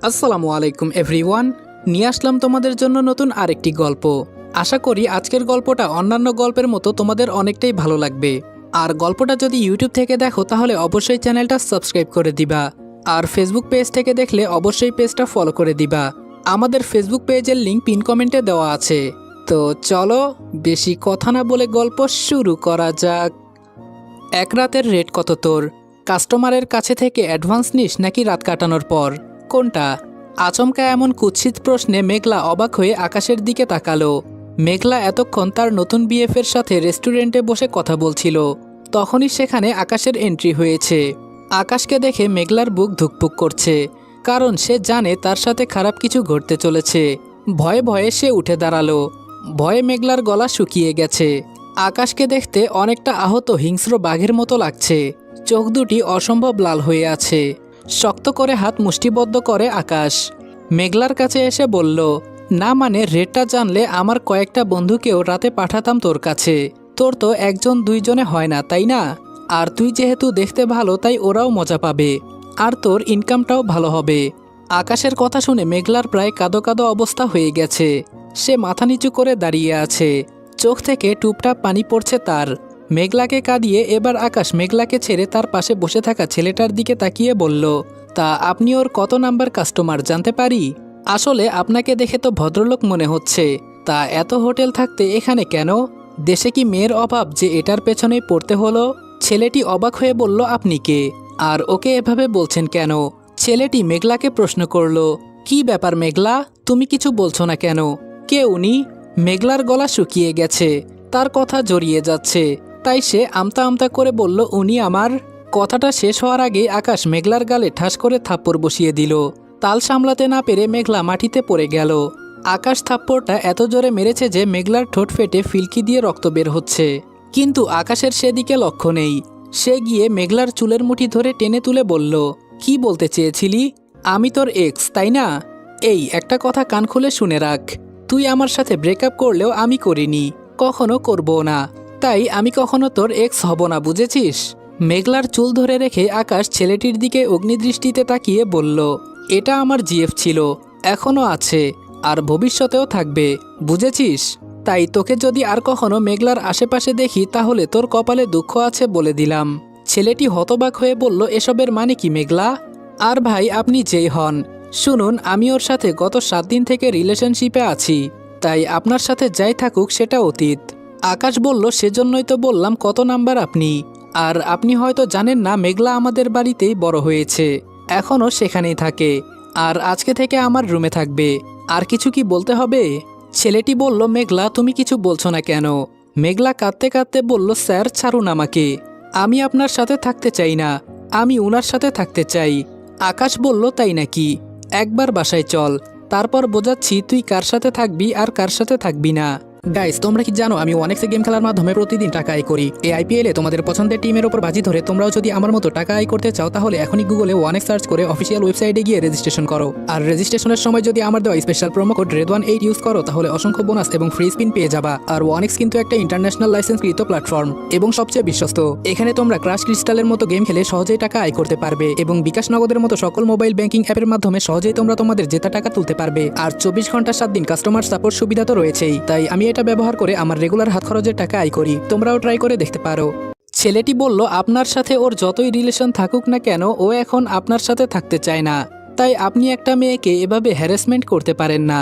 আসসালামু আলাইকুম এভরিওয়ান। নিয়ে আসলাম তোমাদের জন্য নতুন আরেকটি গল্প। আশা করি আজকের গল্পটা অন্যান্য গল্পের মতো তোমাদের অনেকটাই ভালো লাগবে। আর গল্পটা যদি ইউটিউব থেকে দেখো তাহলে অবশ্যই চ্যানেলটা সাবস্ক্রাইব করে দিবা। আর ফেসবুক পেজ থেকে দেখলে অবশ্যই পেজটা ফলো করে দিবা। আমাদের ফেসবুক পেজের লিঙ্ক পিন কমেন্টে দেওয়া আছে। তো চলো বেশি কথা না বলে গল্প শুরু করা যাক। এক রাতের রেট কত তোর? কাস্টমারের কাছে থেকে অ্যাডভান্স নিস নাকি রাত কাটানোর পর? কোনটা? আচমকা এমন কুৎসিত প্রশ্নে মেঘলা অবাক হয়ে আকাশের দিকে তাকালো। মেঘলা এতক্ষণ তার নতুন বিএফের সাথে রেস্টুরেন্টে বসে কথা বলছিল। তখনই সেখানে আকাশের এন্ট্রি হয়েছে। আকাশকে দেখে মেঘলার বুক ধুকপুক করছে, কারণ সে জানে তার সাথে খারাপ কিছু ঘটতে চলেছে। ভয়ে ভয়ে সে উঠে দাঁড়ালো। ভয়ে মেঘলার গলা শুকিয়ে গেছে। আকাশকে দেখতে অনেকটা আহত হিংস্র বাঘের মতো লাগছে। চোখ দুটি অসম্ভব লাল হয়ে আছে। শক্ত করে হাত মুষ্টিবদ্ধ করে আকাশ মেঘলার কাছে এসে বলল, না মানে রেটটা জানলে আমার কয়েকটা বন্ধুকেও রাতে পাঠাতাম তোর কাছে। তোর তো একজন দুইজনে হয় না, তাই না? আর তুই যেহেতু দেখতে ভালো তাই ওরাও মজা পাবে, আর তোর ইনকামটাও ভালো হবে। আকাশের কথা শুনে মেঘলার প্রায় কাঁদো কাঁদো অবস্থা হয়ে গেছে। সে মাথা নিচু করে দাঁড়িয়ে আছে। চোখ থেকে টুপটাপ পানি পড়ছে তার। মেঘলাকে কাঁদিয়ে এবার আকাশ মেঘলাকে ছেড়ে তার পাশে বসে থাকা ছেলেটার দিকে তাকিয়ে বলল, তা আপনি ওর কত নাম্বার কাস্টমার জানতে পারি? আসলে আপনাকে দেখে তো ভদ্রলোক মনে হচ্ছে, তা এত হোটেল থাকতে এখানে কেন? দেশে কি মেয়ের অভাব যে এটার পেছনেই পড়তে হলো? ছেলেটি অবাক হয়ে বলল, আপনি কে? আর ওকে এভাবে বলছেন কেন? ছেলেটি মেঘলাকে প্রশ্ন করল, কি ব্যাপার মেঘলা, তুমি কিছু বলছো না কেন? কে উনি? মেঘলার গলা শুকিয়ে গেছে, তার কথা জড়িয়ে যাচ্ছে, তাই সে আমতা আমতা করে বলল, উনি আমার। কথাটা শেষ হওয়ার আগেই আকাশ মেঘলার গালে ঠাস করে থাপ্পড় বসিয়ে দিল। তাল সামলাতে না পেরে মেঘলা মাটিতে পড়ে গেল। আকাশ থাপ্পড়টা এত জোরে মেরেছে যে মেঘলার ঠোঁট ফেটে ফিলকি দিয়ে রক্ত বের হচ্ছে। কিন্তু আকাশের সেদিকে লক্ষ্য নেই। সে গিয়ে মেঘলার চুলের মুঠি ধরে টেনে তুলে বলল, কি বলতে চেয়েছিলি? আমি তোর এক্স, তাই না? এই একটা কথা কান খুলে শুনে রাখ, তুই আমার সাথে ব্রেকআপ করলেও আমি করিনি, কখনো করবো না, তাই আমি কখনো তোর এক্স হব না, বুঝেছিস? মেঘলার চুল ধরে রেখে আকাশ ছেলেটির দিকে অগ্নিদৃষ্টিতে তাকিয়ে বলল, এটা আমার জিএফ ছিল, এখনো আছে, আর ভবিষ্যতেও থাকবে, বুঝেছিস? তাই তোকে যদি আর কখনো মেঘলার আশেপাশে দেখি তাহলে তোর কপালে দুঃখ আছে বলে দিলাম। ছেলেটি হতবাক হয়ে বলল, এসবের মানে কি মেঘলা? আর ভাই আপনি যেই হন, শুনুন, আমি ওর সাথে গত 7 দিন থেকে রিলেশনশিপে আছি, তাই আপনার সাথে যাই থাকুক সেটা অতীত। আকাশ বলল, সেজন্যই তো বললাম কত নাম্বার আপনি। আর আপনি হয়তো জানেন না মেঘলা আমাদের বাড়িতেই বড় হয়েছে, এখনও সেখানেই থাকে, আর আজকে থেকে আমার রুমে থাকবে। আর কিছু কি বলতে হবে? ছেলেটি বলল, মেঘলা তুমি কিছু বলছো না কেন? মেঘলা কাঁদতে কাঁদতে বলল, স্যার ছাড়ুন আমাকে, আমি আপনার সাথে থাকতে চাই না, আমি উনার সাথে থাকতে চাই। আকাশ বলল, তাই নাকি? একবার বাসায় চল, তারপর বোঝাচ্ছি তুই কার সাথে থাকবি আর কার সাথে থাকবি না। গাইস, তোমরা কি জানো আমি অনেক্সে গেম খেলার মাধ্যমে প্রতিদিন টাকা আয় করি। এই আইপিএলে তোমাদের পছন্দের টিমের উপর বাজি ধরে তোমরাও যদি আমার মতো টাকা আয় করতে চাও তাহলে এখনই গুগলে ওয়ানেক্স সার্চ করে অফিসিয়াল ওয়েবসাইটে গিয়ে রেজিস্ট্রেশন করো। আর রেজিস্ট্রেশনের সময় যদি আমার দেওয়া special promo code RED18 use করো তাহলে অসংখ্য বোনাস এবং ফ্রি স্পিন পেয়ে যাবা। আর ওয়ানেক্স কিন্তু একটা ইন্টারন্যাশনাল লাইসেন্সকৃত প্ল্যাটফর্ম এবং সবচেয়ে বিশ্বস্ত। এখানে তোমরা ক্রাশ ক্রিস্টালের মতো গেম খেলে সহজেই টাকা আয় করতে পারবে এবং বিকাশ নগদের মতো সকল মোবাইল ব্যাংকিং অ্যাপের মাধ্যমে সহজেই তোমরা তোমাদের জেতা টাকা তুলতে পারবে। আর 24 ঘন্টা 7 দিন কাস্টমার সাপোর্ট সুবিধা তো রয়েছেই। তাই আমি এটা ব্যবহার করে আমার রেগুলার হাত খরচের টাকা আয় করি, তোমরাও ট্রাই করে দেখতে পারো। ছেলেটি বলল, আপনার সাথে ওর যতই রিলেশন থাকুক না কেন ও এখন আপনার সাথে থাকতে চায় না, তাই আপনি একটা মেয়েকে এভাবে হ্যারাসমেন্ট করতে পারেন না,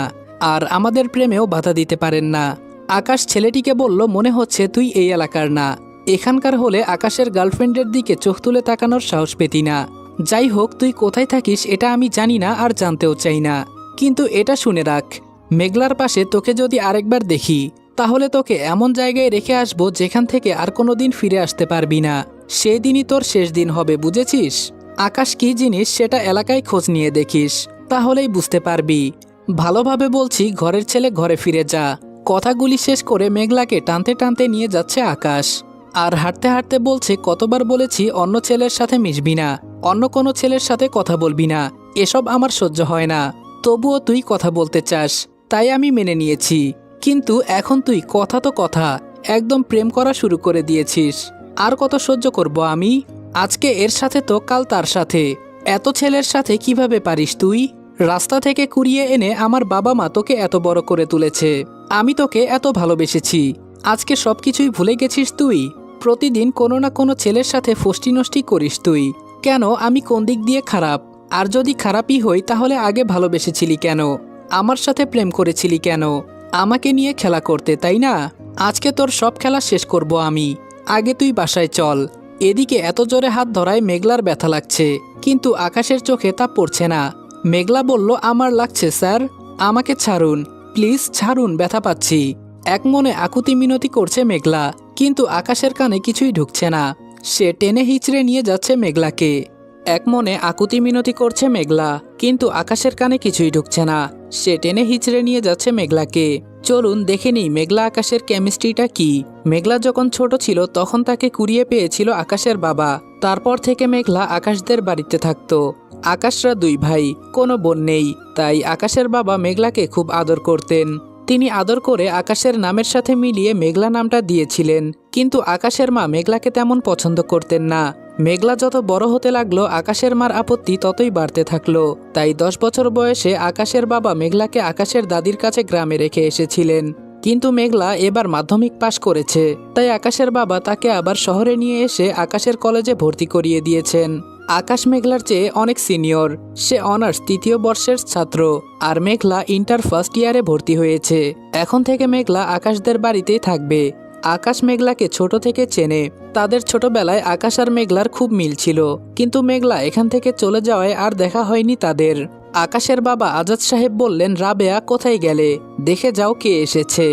আর আমাদের প্রেমেও বাধা দিতে পারেন না। আকাশ ছেলেটিকে বলল, মনে হচ্ছে তুই এই এলাকার না, এখানকার হলে আকাশের গার্লফ্রেন্ডের দিকে চোখ তুলে তাকানোর সাহস পেতি না। যাই হোক, তুই কোথায় থাকিস এটা আমি জানি না আর জানতেও চাই না, কিন্তু এটা শুনে রাখ, মেঘলার পাশে তোকে যদি আরেকবার দেখি তাহলে তোকে এমন জায়গায় রেখে আসবো যেখান থেকে আর কোনো দিন ফিরে আসতে পারবি না। সেই দিনই তোর শেষ দিন হবে, বুঝেছিস? আকাশ কি জিনিস সেটা এলাকায় খোঁজ নিয়ে দেখিস, তাহলেই বুঝতে পারবি। ভালোভাবে বলছি, ঘরের ছেলে ঘরে ফিরে যা। কথাগুলি শেষ করে মেঘলাকে টানতে টানতে নিয়ে যাচ্ছে আকাশ। আর হাঁটতে হাঁটতে বলছে, কতবার বলেছি অন্য ছেলের সাথে মিশবি না, অন্য কোনো ছেলের সাথে কথা বলবি না, এসব আমার সহ্য হয় না। তবুও তুই কথা বলতে চাস, তাই আমি মেনে নিয়েছি। কিন্তু এখন তুই কথা তো কথা, একদম প্রেম করা শুরু করে দিয়েছিস। আর কত সহ্য করব আমি? আজকে এর সাথে তো কাল তার সাথে, এত ছেলের সাথে কিভাবে পারিস তুই? রাস্তা থেকে কুড়িয়ে এনে আমার বাবা মা তোকে এত বড় করে তুলেছে। আমি তোকে এত ভালোবেসেছি, আজকে সবকিছুই ভুলে গেছিস তুই? প্রতিদিন কোনো না কোনো ছেলের সাথে ফষ্টি নষ্টি করিস তুই। কেন, আমি কোন দিক দিয়ে খারাপ? আর যদি খারাপই হই তাহলে আগে ভালোবেসেছিলি কেন? আমার সাথে প্রেম করেছিলি কেন? আমাকে নিয়ে খেলা করতে, তাই না? আজকে তোর সব খেলা শেষ করব আমি। আগে তুই বাসায় চল। এদিকে এত জোরে হাত ধরায় মেঘলার ব্যথা লাগছে, কিন্তু আকাশের চোখে তা পড়ছে না। মেঘলা বলল, আমার লাগছে স্যার, আমাকে ছাড়ুন, প্লিজ ছাড়ুন, ব্যথা পাচ্ছি। এক মনে আকুতি মিনতি করছে মেঘলা, কিন্তু আকাশের কানে কিছুই ঢুকছে না। সে টেনে হিচড়ে নিয়ে যাচ্ছে মেঘলাকে। এক মনে আকুতি মিনতি করছে মেঘলা, কিন্তু আকাশের কানে কিছুই ঢুকছে না। সে টেনে হিচড়ে নিয়ে যাচ্ছে মেঘলাকে। চলুন দেখে নিই মেঘলা আকাশের কেমিস্ট্রিটা কি। মেঘলা যখন ছোট ছিল তখন তাকে কুড়িয়ে পেয়েছিল আকাশের বাবা। তারপর থেকে মেঘলা আকাশদের বাড়িতে থাকতো। আকাশরা দুই ভাই, কোনো বোন নেই, তাই আকাশের বাবা মেঘলাকে খুব আদর করতেন। তিনি আদর করে আকাশের নামের সাথে মিলিয়ে মেঘলা নামটা দিয়েছিলেন, কিন্তু আকাশের মা মেঘলাকে তেমন পছন্দ করতেন না। মেঘলা যত বড় হতে লাগলো আকাশের মার আপত্তি ততই বাড়তে থাকলো। তাই 10 বছর বয়সে আকাশের বাবা মেঘলাকে আকাশের দাদির কাছে গ্রামে রেখে এসেছিলেন। কিন্তু মেঘলা এবার মাধ্যমিক পাশ করেছে, তাই আকাশের বাবা তাকে আবার শহরে নিয়ে এসে আকাশের কলেজে ভর্তি করিয়ে দিয়েছেন। আকাশ মেঘলার চেয়ে অনেক সিনিয়র, সে অনার্স 3য় বর্ষের ছাত্র, আর মেঘলা ইন্টার ফার্স্ট ইয়ারে ভর্তি হয়েছে। এখন থেকে মেঘলা আকাশদের বাড়িতেই থাকবে। আকাশ মেঘলাকে ছোট থেকে চেনে। তাদের ছোটবেলায় আকাশ আর মেঘলার খুব মিল ছিল, কিন্তু মেঘলা এখান থেকে চলে যাওয়ায় আর দেখা হয়নি তাদের। আকাশের বাবা আজাদ সাহেব বললেন, রাবেয়া কোথায় গেলে, দেখে যাও কে এসেছে।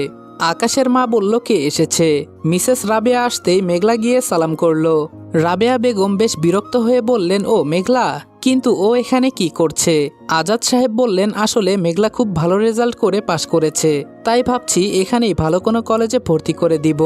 আকাশের মা বলল, কে এসেছে? মিসেস রাবেয়া আসতেই মেঘলা গিয়ে সালাম করলো। রাবেয়া বেগম বেশ বিরক্ত হয়ে বললেন, ও মেঘলা, কিন্তু ও এখানে কি করছে? আজাদ সাহেব বললেন, আসলে মেঘলা খুব ভালো রেজাল্ট করে পাশ করেছে, তাই ভাবছি এখানেই ভালো কোনো কলেজে ভর্তি করে দিব।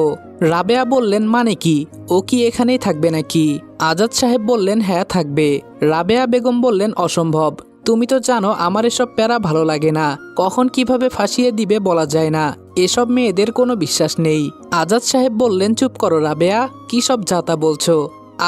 রাবেয়া বললেন, মানে কি, ও কি এখানেই থাকবে নাকি? আজাদ সাহেব বললেন, হ্যাঁ থাকবে। রাবেয়া বেগম বললেন, অসম্ভব, তুমি তো জানো আমার এসব প্যারা ভালো লাগে না, কখন কিভাবে ফাঁসিয়ে দিবে বলা যায় না, এসব মেয়েদের কোনো বিশ্বাস নেই। আজাদ সাহেব বললেন, চুপ করো রাবেয়া, কি সব যাতা বলছো?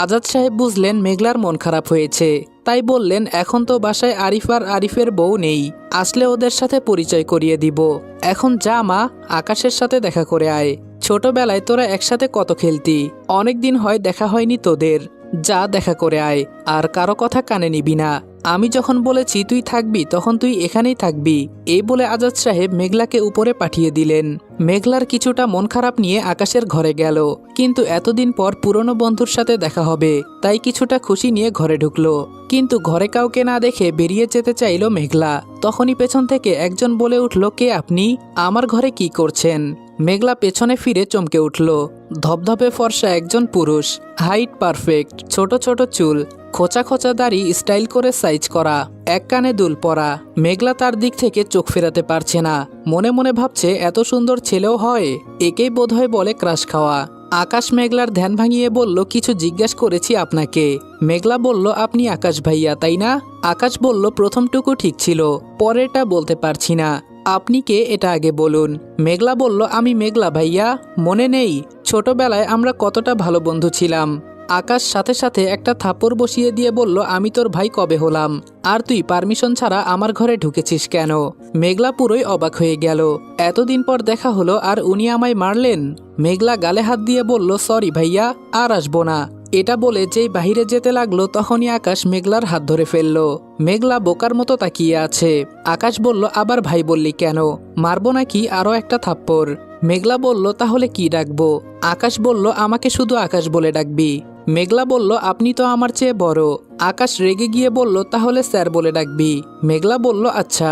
আজাদ সাহেব বুঝলেন মেঘলার মন খারাপ হয়েছে, তাই বললেন, এখন তো বাসায় আরিফ আর আরিফের বউ নেই, আসলে ওদের সাথে পরিচয় করিয়ে দিব। এখন যা মা, আকাশের সাথে দেখা করে আয়। ছোটবেলায় তোরা একসাথে কত খেলতি, অনেকদিন হয় দেখা হয়নি তোদের, যা দেখা করে আয়, আর কারো কথা কানে নিবি না। আমি যখন বলেছি তুই থাকবি তখন তুই এখানেই থাকবি। এই বলে আজাদ সাহেব মেঘলাকে উপরে পাঠিয়ে দিলেন। মেঘলার কিছুটা মন খারাপ নিয়ে আকাশের ঘরে গেল, কিন্তু এতদিন পর পুরনো বন্ধুর সাথে দেখা হবে, তাই কিছুটা খুশি নিয়ে ঘরে ঢুকলো। কিন্তু ঘরে কাউকে না দেখে বেরিয়ে যেতে চাইল মেঘলা। তখনই পেছন থেকে একজন বলে উঠল, কে আপনি, আমার ঘরে কি করছেন? মেঘলা পেছনে ফিরে চমকে উঠল। ধবধবে ফর্সা একজন পুরুষ, হাইট পারফেক্ট, ছোট ছোট চুল, খোঁচা খোঁচা দাড়ি স্টাইল করে সাইজ করা, এক কানে দুল পরা। মেঘলা তার দিক থেকে চোখ ফেরাতে পারছে না। মনে মনে ভাবছে, এত সুন্দর ছেলেও হয়, একেই বোধহয় বলে ক্রাশ খাওয়া। আকাশ মেঘলার ধ্যান ভাঙিয়ে বলল, কিছু জিজ্ঞাসা করেছি আপনাকে। মেঘলা বলল, আপনি আকাশ ভাইয়া তাই না? আকাশ বলল, প্রথমটুকু ঠিক ছিল, পরেরটা বলতে পারছি না, আপনি কে এটা আগে বলুন। মেঘলা বলল, আমি মেঘলা ভাইয়া, মনে নেই ছোটবেলায় আমরা কতটা ভালো বন্ধু ছিলাম? আকাশ সাথে সাথে একটা থাপ্পড় বসিয়ে দিয়ে বলল, আমি তোর ভাই কবে হলাম, আর তুই পারমিশন ছাড়া আমার ঘরে ঢুকেছিস কেন? মেঘলা পুরোই অবাক হয়ে গেল, এতদিন পর দেখা হলো আর উনি আমায় মারলেন। মেঘলা গালে হাত দিয়ে বলল, সরি ভাইয়া, আর আসবো না। এটা বলে যেই বাহিরে যেতে লাগলো তখনই আকাশ মেঘলার হাত ধরে ফেলল। মেঘলা বোকার মতো তাকিয়ে আছে। আকাশ বলল, আবার ভাই বললি কেন, মারবো নাকি আরো একটা থাপ্পড়? মেঘলা বলল, তাহলে কি ডাকবো? আকাশ বলল, আমাকে শুধু আকাশ বলে ডাকবি। মেঘলা বলল, আপনি তো আমার চেয়ে বড়। আকাশ রেগে গিয়ে বলল, তাহলে স্যার বলে ডাকবি। মেঘলা বলল, আচ্ছা।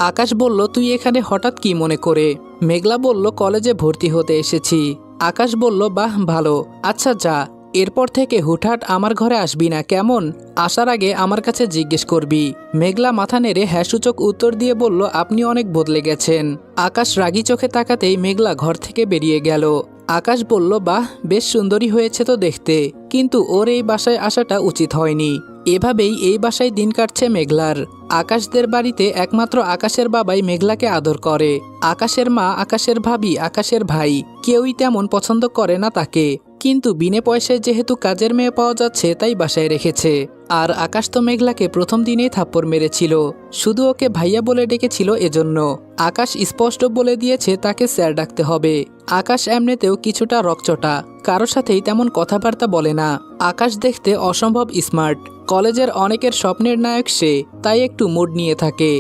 আকাশ বলল, তুই এখানে হঠাৎ কি মনে করে? মেঘলা বলল, কলেজে ভর্তি হতে এসেছি। আকাশ বলল, বাহ ভালো, আচ্ছা যা, এরপর থেকে হুটহাট আমার ঘরে আসবি না কেমন? আসার আগে আমার কাছে জিজ্ঞেস করবি। মেঘলা মাথা নেড়ে হ্যাঁসূচক উত্তর দিয়ে বলল, আপনি অনেক বদলে গেছেন। আকাশ রাগী চোখে তাকাতেই মেঘলা ঘর থেকে বেরিয়ে গেল। আকাশ বলল, বাহ বেশ সুন্দরী হয়েছে তো দেখতে, কিন্তু ওর এই বাসায় আসাটা উচিত হয়নি। এভাবেই এই বাসায় দিন কাটছে মেঘলার। আকাশদের বাড়িতে একমাত্র আকাশের বাবাই মেঘলাকে আদর করে। আকাশের মা, আকাশের ভাবি, আকাশের ভাই কেউই তেমন পছন্দ করে না তাকে। কিন্তু বিনে পয়সায় যেহেতু কাজের মেয়ে পাওয়া যাচ্ছে তাই বাসায় রেখেছে। আর আকাশ তো মেঘলাকে প্রথম দিনেই থাপ্পড় মেরেছিল, শুধু ওকে ভাইয়া বলে ডেকেছিল এজন্য। আকাশ স্পষ্ট বলে দিয়েছে তাকে স্যার ডাকতে হবে। আকাশ এমনিতেও কিছুটা রকচটা, কারো সাথেই তেমন কথাবার্তা বলে না। আকাশ দেখতে অসম্ভব স্মার্ট, কলেজের অনেকের স্বপ্নের নায়ক সে, তাই একটু মুড নিয়ে থাকে।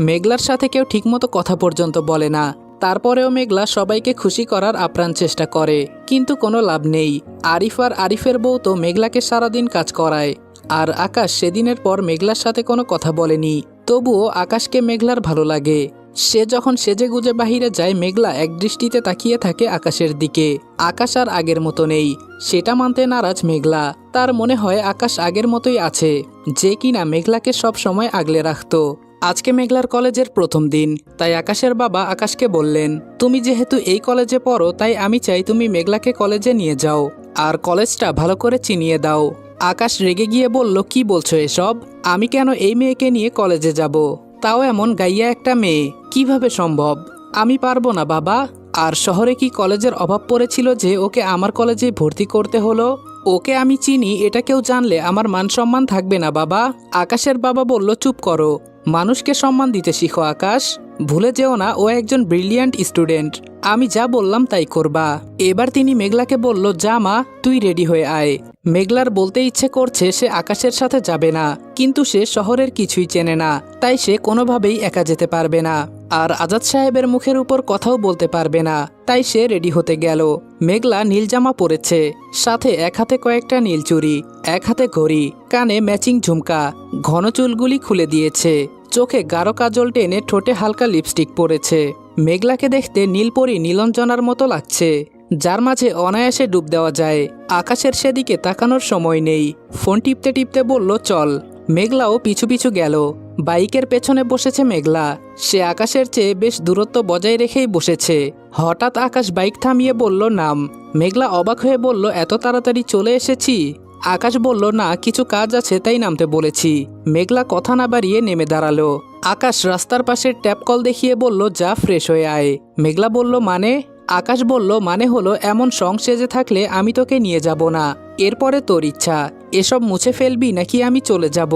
মেঘলার সাথে কেউ ঠিকমতো কথা পর্যন্ত বলে না, তারপরেও মেঘলা সবাইকে খুশি করার আপ্রাণ চেষ্টা করে, কিন্তু কোনো লাভ নেই। আরিফ আর আরিফের বউ তো মেঘলাকে সারাদিন কাজ করায়। আর আকাশ সেদিনের পর মেঘলার সাথে কোনো কথা বলেনি, তবুও আকাশকে মেঘলার ভালো লাগে। সে যখন সেজে গুজে বাহিরে যায়, মেঘলা একদৃষ্টিতে তাকিয়ে থাকে আকাশের দিকে। আকাশ আর আগের মতো নেই, সেটা মানতে নারাজ মেঘলা। তার মনে হয় আকাশ আগের মতোই আছে, যে কিনা মেঘলাকে সব সময় আগলে রাখতো। আজকে মেঘলার কলেজের প্রথম দিন, তাই আকাশের বাবা আকাশকে বললেন, তুমি যেহেতু এই কলেজে পড়ো তাই আমি চাই তুমি মেঘলাকে কলেজে নিয়ে যাও আর কলেজটা ভালো করে চিনিয়ে দাও। আকাশ রেগে গিয়ে বলল, কি বলছো এসব? আমি কেন এই মেয়েকে নিয়ে কলেজে যাব? তাও এমন গাইয়া একটা মেয়ে, কিভাবে সম্ভব? আমি পারবো না বাবা। আর শহরে কি কলেজের অভাব পড়েছিল যে ওকে আমার কলেজে ভর্তি করতে হলো? ওকে আমি চিনি, এটা কেউ জানলে আমার মান সম্মান থাকবে না বাবা। আকাশের বাবা বলল, চুপ করো, মানুষকে সম্মান দিতে শিখো আকাশ। ভুলে যেও না ও একজন ব্রিলিয়ান্ট স্টুডেন্ট, আমি যা বললাম তাই করবা। এবার তিনি মেঘলাকে বলল, যা মা, তুই রেডি হয়ে আয়। মেঘলার বলতে ইচ্ছে করছে সে আকাশের সাথে যাবে না, কিন্তু সে শহরের কিছুই চেনে না, তাই সে কোনোভাবেই একা যেতে পারবে না। আর আজাদ সাহেবের মুখের উপর কথাও বলতে পারবে না, তাই সে রেডি হতে গেল। মেঘলা নীল জামা পরেছে, সাথে এক হাতে কয়েকটা নীল চুড়ি, এক হাতে ঘড়ি, কানে ম্যাচিং ঝুমকা, ঘন চুলগুলি খুলে দিয়েছে, চোখে গাঢ় কাজল টেনে ঠোঁটে হালকা লিপস্টিক পরেছে। মেঘলাকে দেখতে নীলপরী নীলাঞ্জনার মতো লাগছে, যার মাঝে অনায়াসে ডুব দেওয়া যায়। আকাশের সেদিকে তাকানোর সময় নেই, ফোন টিপতে টিপতে বলল, চল। মেঘলাও পিছু পিছু গেল। বাইকের পেছনে বসেছে মেঘলা, সে আকাশের চেয়ে বেশ দূরত্ব বজায় রেখেই বসেছে। হঠাৎ আকাশ বাইক থামিয়ে বলল, নাম। মেঘলা অবাক হয়ে বলল, এত তাড়াতাড়ি চলে এসেছি? আকাশ বলল, না, কিছু কাজ আছে তাই নামতে বলেছি। মেঘলা কথা না বাড়িয়ে নেমে দাঁড়ালো। আকাশ রাস্তার পাশের ট্যাপ কল দেখিয়ে বলল, যা ফ্রেশ হয়ে আয়। মেঘলা বলল, মানে? আকাশ বলল, মানে হলো এমন সং সেজে থাকলে আমি তোকে নিয়ে যাব না, এরপরে তোর ইচ্ছা, এসব মুছে ফেলবি নাকি আমি চলে যাব।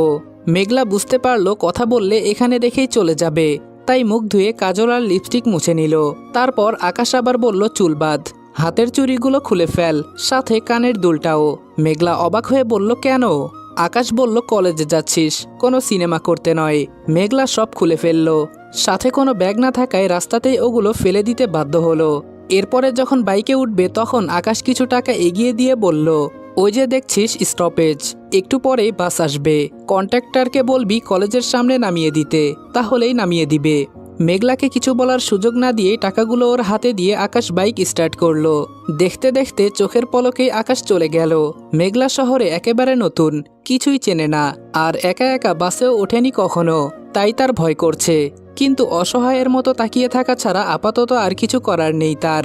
মেঘলা বুঝতে পারলো কথা বললে এখানে রেখেই চলে যাবে, তাই মুখ ধুয়ে কাজল আর লিপস্টিক মুছে নিল। তারপর আকাশ আবার বলল, চুল বাঁধ, হাতের চুড়িগুলো খুলে ফেল, সাথে কানের দুলটাও। মেঘলা অবাক হয়ে বলল, কেন? আকাশ বলল, কলেজে যাচ্ছিস, কোনো সিনেমা করতে নয়। মেঘলা সব খুলে ফেলল, সাথে কোনো ব্যাগ না থাকায় রাস্তাতেই ওগুলো ফেলে দিতে বাধ্য হলো। এরপরে যখন বাইকে উঠবে তখন আকাশ কিছু টাকা এগিয়ে দিয়ে বলল, ওই যে দেখছিস স্টপেজ, একটু পরেই বাস আসবে, কন্ট্রাক্টরকে বলবি কলেজের সামনে নামিয়ে দিতে, তাহলেই নামিয়ে দিবে। মেঘলাকে কিছু বলার সুযোগ না দিয়ে টাকাগুলো ওর হাতে দিয়ে আকাশ বাইক স্টার্ট করলো। দেখতে দেখতে চোখের পলকেই আকাশ চলে গেল। মেঘলা শহরে একেবারে নতুন, কিছুই চেনে না, আর একা একা বাসেও ওঠেনি কখনো, তাই তার ভয় করছে। কিন্তু অসহায়ের মতো তাকিয়ে থাকা ছাড়া আপাতত আর কিছু করার নেই তার।